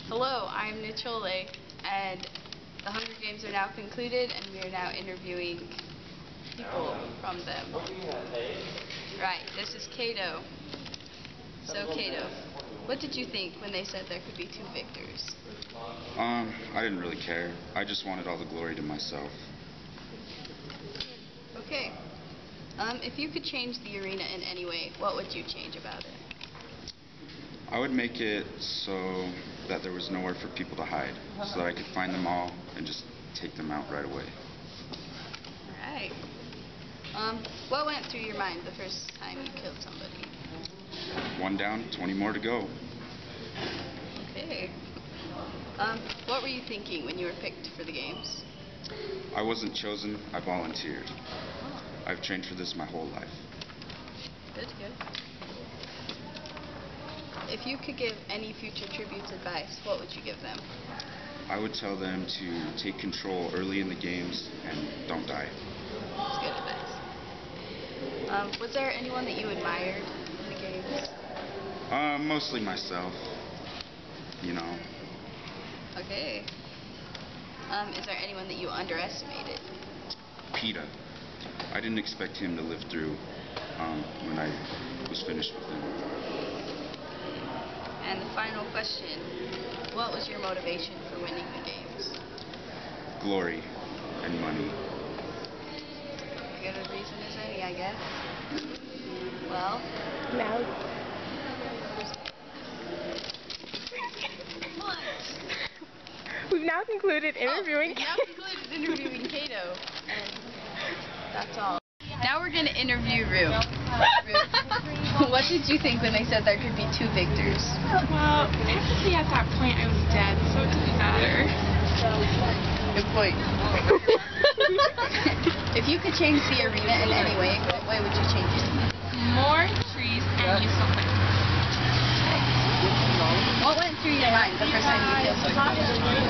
Hello, I'm Nichole, and the Hunger Games are now concluded, and we are now interviewing people from them. Right, this is Kato. So, Kato, what did you think when they said there could be two victors? I didn't really care. I just wanted all the glory to myself. Okay. If you could change the arena in any way, what would you change about it? I would make it so that there was nowhere for people to hide, so that I could find them all and just take them out right away. Alright. What went through your mind the first time you killed somebody? 1 down, 20 more to go. Okay. What were you thinking when you were picked for the games? I wasn't chosen, I volunteered. I've trained for this my whole life. Good. If you could give any future tributes advice, what would you give them? I would tell them to take control early in the games and don't die. That's good advice. Was there anyone that you admired in the games? Mostly myself. You know. Okay. Is there anyone that you underestimated? PETA. I didn't expect him to live through when I was finished with him. And the final question, what was your motivation for winning the games? Glory and money. Good a reason as any, I guess. Well, We've now concluded interviewing Kato, and that's all. Now we're going to interview Rue. What did you think when they said there could be two victors? Well, technically at that point I was dead, so it didn't matter. Good point. If you could change the arena in any way, what way would you change it? More trees and useful plants. What went through your mind the first time you killed someone?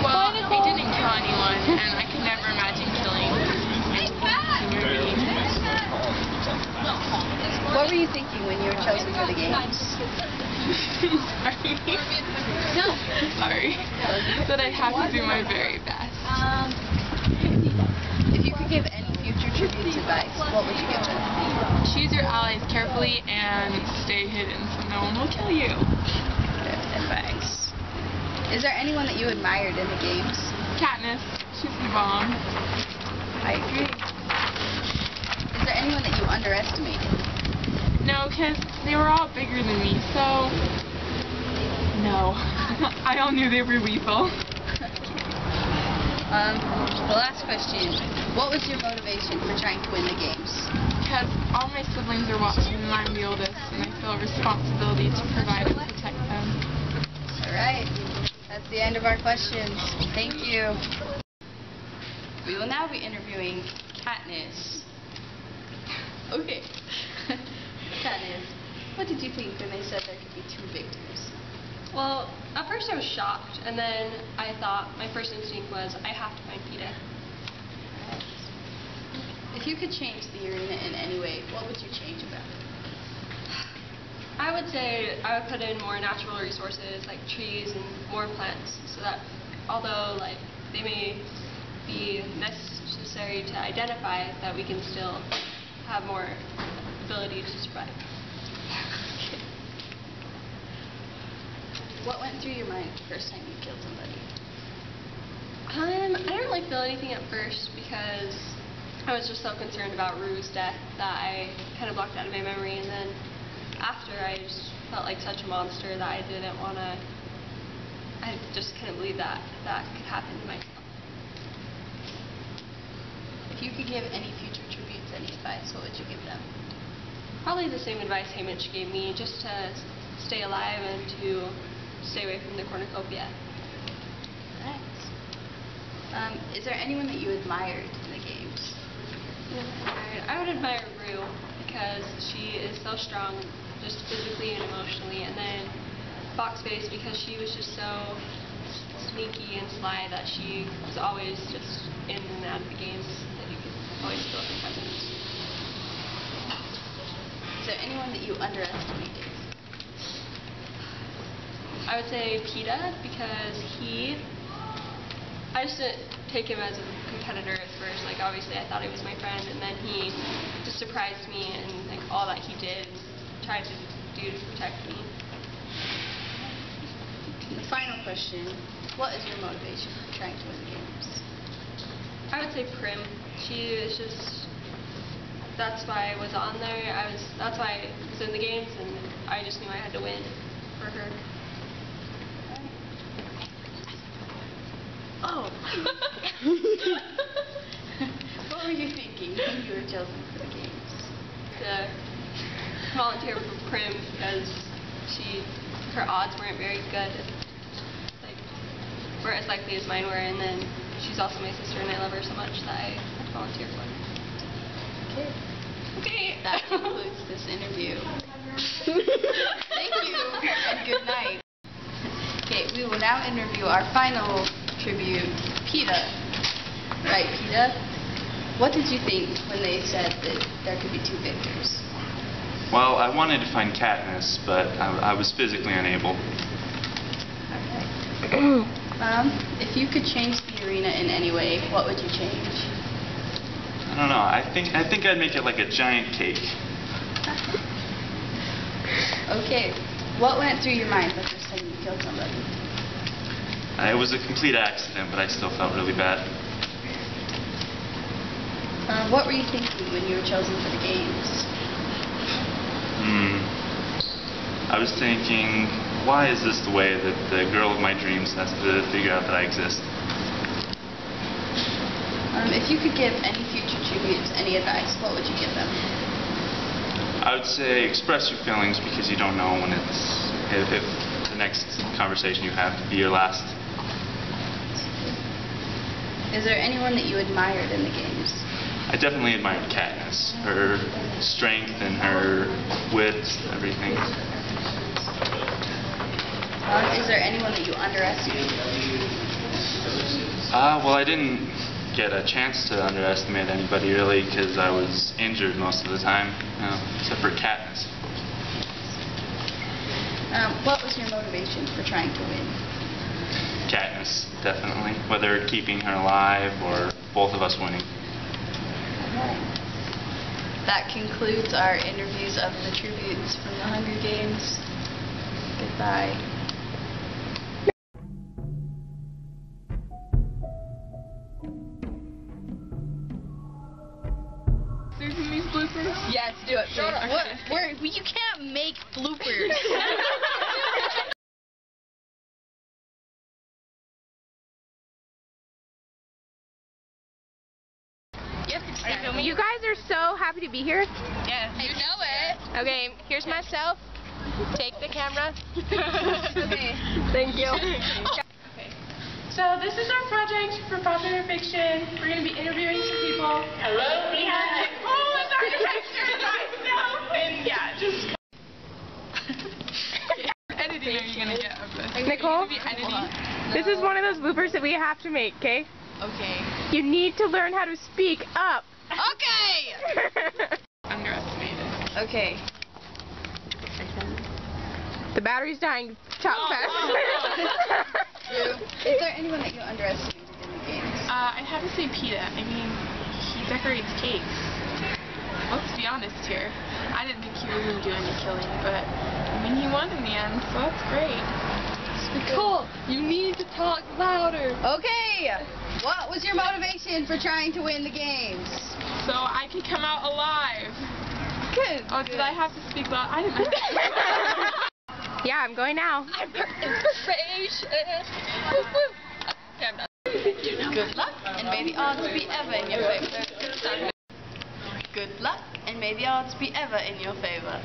Well, I didn't kill anyone, and I could never imagine killing human beings. What were you thinking when you were chosen for the games? Sorry. That I have to do my very best. If you could give any future tributes advice, what would you give them? Choose your allies carefully and stay hidden so no one will kill you. Good advice. Is there anyone that you admired in the games? Katniss. She's the bomb. I agree. Is there anyone that you underestimated? No, because they were all bigger than me, so no. I all knew they were lethal. The last question. What was your motivation for trying to win the games? Because all my siblings are watching and I'm the oldest, and I feel a responsibility to provide and protect them. Alright. That's the end of our questions. Thank you. We will now be interviewing Katniss. Okay. Katniss, what did you think when they said there could be two victors? Well, at first I was shocked, and then I thought, my first instinct was, I have to find PETA. Alright. If you could change the arena in any way, what would you change about it? I would say I would put in more natural resources like trees and more plants, so that although they may be necessary to identify, that we can still have more ability to survive. What went through your mind the first time you killed somebody? I didn't really feel anything at first because I was just so concerned about Rue's death that I kind of blocked out of my memory, and then after I just felt like such a monster that I didn't want to, I just couldn't believe that could happen to myself. If you could give any future tributes any advice, what would you give them? Probably the same advice Haymitch gave me, just to stay alive and to stay away from the cornucopia. Alright. Is there anyone that you admired in the games? I would admire Rue because she is so strong, just physically and emotionally, and then Foxface because she was just so sneaky and sly that she was always just in and out of the games, that you could always feel her presence. Is there anyone that you underestimated? I would say PETA, because I just didn't take him as a competitor at first. Like, obviously I thought he was my friend, and then he just surprised me and like all that he did and tried to do to protect me. The final question, what is your motivation for trying to win the games? I would say Prim. She was just, that's why I was on there. That's why I was in the games, and I just knew I had to win for her. Oh. What were you thinking when you were chosen for the games? To volunteer for Prim because her odds weren't very good. Like, weren't as likely as mine were, and then she's also my sister, and I love her so much that I had to volunteer for her. Okay. Okay. That concludes this interview. Thank you and good night. Okay, we will now interview our final tribute, PETA. Right, PETA? What did you think when they said that there could be 2 victors? Well, I wanted to find Katniss, but I was physically unable. Okay. If you could change the arena in any way, what would you change? I don't know. I think I'd make it like a giant cake. Okay. What went through your mind the first time you killed somebody? It was a complete accident, but I still felt really bad. What were you thinking when you were chosen for the games? I was thinking, why is this the way that the girl of my dreams has to figure out that I exist? If you could give any future tributes any advice, what would you give them? I would say express your feelings because you don't know when if the next conversation you have could be your last. Is there anyone that you admired in the games? I definitely admired Katniss, her strength and her wit, everything. Is there anyone that you underestimated? Well, I didn't get a chance to underestimate anybody really because I was injured most of the time, except for Katniss. What was your motivation for trying to win? Katniss, definitely. Whether keeping her alive or both of us winning. That concludes our interviews of the tributes from the Hunger Games. Goodbye. Using these bloopers? Yes, do it. Shut up. You can't make bloopers. You guys are so happy to be here. Yes. You know it. Okay, here's myself. Take the camera. Okay. Thank you. Okay. So this is our project for popular fiction. We're going to be interviewing some people. Hello, we have it's architecture myself. And yeah, just editing are you going to get of this? Nicole, Editing. this is one of those bloopers that we have to make, okay? Okay. You need to learn how to speak up. Okay. Underestimated. Okay. The battery's dying. Talk fast. Is there anyone that you underestimated in the games? I'd have to say PETA. I mean, he decorates cakes. Let's be honest here. I didn't think he was going to do any killing, but I mean, he won in the end, so that's great. Nicole, you need to talk louder. Okay. What was your motivation for trying to win the games? So I can come out alive. Good. Oh, did I have to speak loud? I didn't know. Yeah, I'm going now. Good luck, and may the odds be ever in your favor. Good luck, and may the odds be ever in your favor.